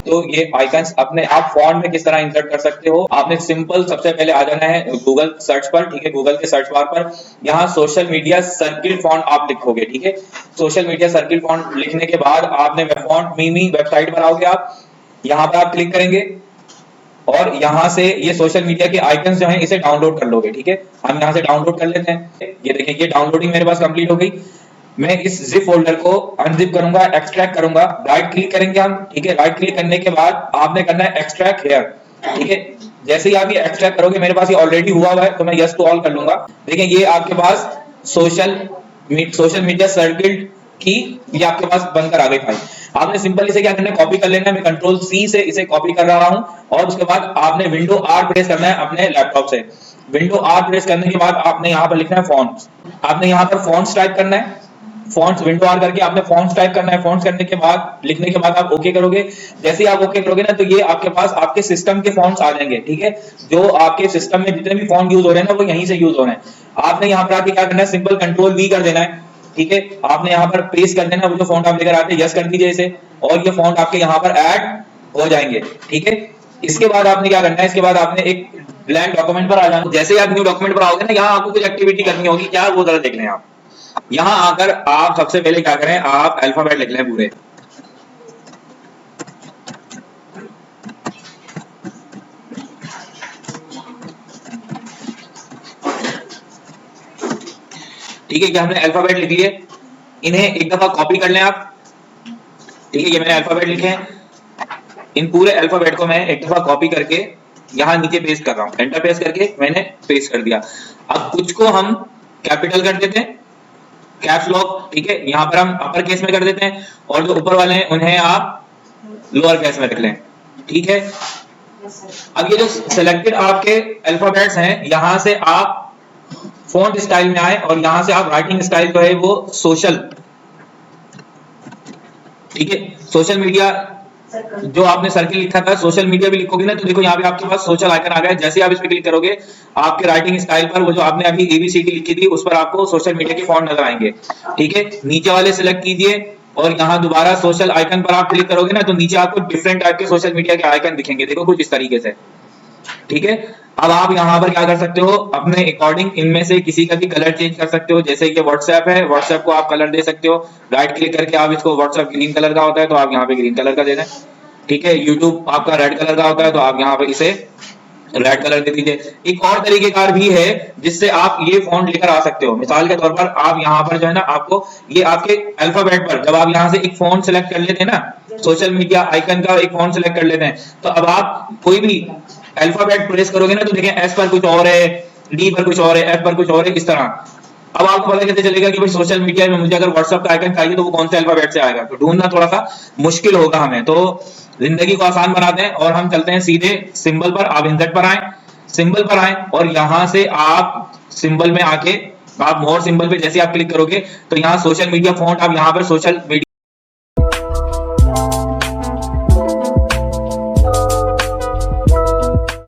हो ये आइकन्स अपने आप फॉन्ट में किस तरह इंसर्ट कर सकते हो। आपने सिंपल सबसे पहले आ जाना है गूगल सर्च पर, ठीक है, गूगल के सर्च बार पर यहाँ सोशल मीडिया सर्किल फॉन्ट आप लिखोगे, ठीक है। सोशल मीडिया सर्किल फॉन्ट लिखने के बाद आपने फॉन्ट मीमी वेबसाइट पर आओगे, आप यहाँ पर आप क्लिक करेंगे और यहाँ से ये सोशल मीडिया के आइकन्स जो हैं इसे डाउनलोड कर लोगे, ठीक है। हम यहाँ से डाउनलोड कर लेते हैं। ये देखिए ये डाउनलोडिंग मेरे पास कंप्लीट हो गई। मैं इस जिप फोल्डर को अनजिप करूंगा, एक्सट्रैक्ट करूंगा, राइट क्लिक करेंगे हम, ठीक है। राइट क्लिक करने के बाद आपने करना है एक्सट्रैक्ट हियर, ठीक है। जैसे ही आप ये एक्सट्रैक्ट करोगे, मेरे पास ये ऑलरेडी हुआ है तो मैं यस टू ऑल कर लूंगा। देखिए ये आपके पास सोशल मीडिया सर्किल की ये आपके पास बनकर आ गई फाइल। आपने सिंपल इसे क्या करना है, कॉपी कर लेना है। मैं कंट्रोल सी से इसे कॉपी कर रहा हूं और उसके बाद आपने विंडो आर प्रेस करना है अपने लैपटॉप से। विंडो आर प्रेस करने के बाद आपने यहाँ पर लिखना है फॉन्ट्स। आपने यहाँ पर फॉन्ट्स टाइप करना है, फॉन्ट्स विंडो आर करके आपने फॉन्ट्स टाइप करना है। फॉन्ट्स करने के बाद लिखने के बाद आप ओके करोगे। जैसे ही आप ओके करोगे ना तो ये आपके पास आपके सिस्टम के फॉन्ट्स आ जाएंगे, ठीक है। जो आपके सिस्टम में जितने भी फॉन्ट यूज हो रहे हैं ना वो यहीं से यूज हो रहे हैं। आपने यहाँ पर आके क्या करना है, सिंपल कंट्रोल वी कर देना है, ठीक है। आपने यहाँ पर पेस्ट कर देना वो जो फॉन्ट आप लेकर आते हैं, यस कर दीजिए इसे और ये फॉन्ट आपके यहाँ पर ऐड हो जाएंगे, ठीक है। इसके बाद आपने क्या करना है, इसके बाद आपने एक ब्लैंक डॉक्यूमेंट पर आ जाना। जैसे ही आप न्यू डॉक्यूमेंट पर आओगे ना, यहाँ आपको कुछ एक्टिविटी करनी होगी, क्या वो जरा देख लें आप। यहाँ आकर आप सबसे पहले क्या करें, आप अल्फाबेट लिख लें पूरे, ठीक है। क्या हमने अल्फाबेट लिख लिए, इन्हें एक दफा कॉपी कर लें आप, ठीक है। ये मैंने अल्फाबेट लिखे हैं, इन पूरे अल्फाबेट को मैं एक दफा कॉपी करके यहाँ नीचे पेस्ट कर रहा हूँ। एंटर प्रेस करके मैंने पेस्ट कर दिया। अब कुछ को हम कैपिटल कर देते हैं, कैप्स लॉक, ठीक है। यहाँ पर हम अपर केस में कर देते हैं और जो ऊपर वाले हैं उन्हें आप लोअर केस में रख लें, ठीक है। अब ये जो सिलेक्टेड आपके अल्फाबेट्स हैं, यहाँ से आप फॉन्ट स्टाइल में आए और यहाँ से आप राइटिंग स्टाइल जो है वो सोशल, ठीक है। सोशल मीडिया जो आपने सर्किल लिखा था, सोशल मीडिया भी लिखोगे ना तो देखो यहाँ पे आपके पास सोशल आइकन आ गया है। जैसे आप इस पे क्लिक करोगे आपके राइटिंग स्टाइल पर वो जो आपने अभी एबीसीडी लिखी थी उस पर आपको सोशल मीडिया के फॉन्ट नजर आएंगे, ठीक है। नीचे वाले सिलेक्ट कीजिए और यहाँ दोबारा सोशल आइकन पर आप क्लिक करोगे ना तो नीचे आपको डिफरेंट टाइप के सोशल मीडिया के आइकन दिखेंगे, देखो कुछ इस तरीके से, ठीक है। अब आप यहाँ पर क्या कर सकते हो, अपने अकॉर्डिंग इनमें से किसी का भी कलर चेंज कर सकते हो। जैसे कि व्हाट्सएप है, व्हाट्सएप को आप कलर दे सकते हो। राइट क्लिक करके आप इसको, व्हाट्सएप ग्रीन कलर का होता है तो आप यहाँ पे ग्रीन कलर का दे दें, ठीक है। यूट्यूब आपका रेड कलर का होता है तो आप यहाँ पे इसे रेड कलर दे दीजिए। एक और तरीकेकार भी है जिससे आप ये फॉन्ट लेकर आ सकते हो। मिसाल के तौर पर आप यहाँ पर जो है ना, आपको ये आपके अल्फाबेट पर जब आप यहाँ से एक फॉन्ट सेलेक्ट कर लेते हैं ना, सोशल मीडिया आइकन का एक फॉन्ट सेलेक्ट कर लेते हैं, तो अब आप कोई भी अल्फाबेट प्रेस करोगे ना तो देखें एस पर कुछ और है, डी पर कुछ और है, एफ पर कुछ और है, इस तरह। अब आपको पता कैसे चलेगा कि भाई सोशल मीडिया में मुझे अगर व्हाट्सएप का आइकन चाहिए तो वो कौन से अल्फाबेट से आएगा, तो ढूंढना थोड़ा सा मुश्किल होगा हमें। तो जिंदगी को आसान बनाते हैं और हम चलते हैं सीधे सिंबल पर। आप इंसर्ट पर आए, सिंबल पर आए और यहां से आप सिंबल में आके आप मोर सिंबल पे जैसे आप क्लिक करोगे तो यहाँ सोशल मीडिया फॉन्ट, आप यहाँ पर सोशल मीडिया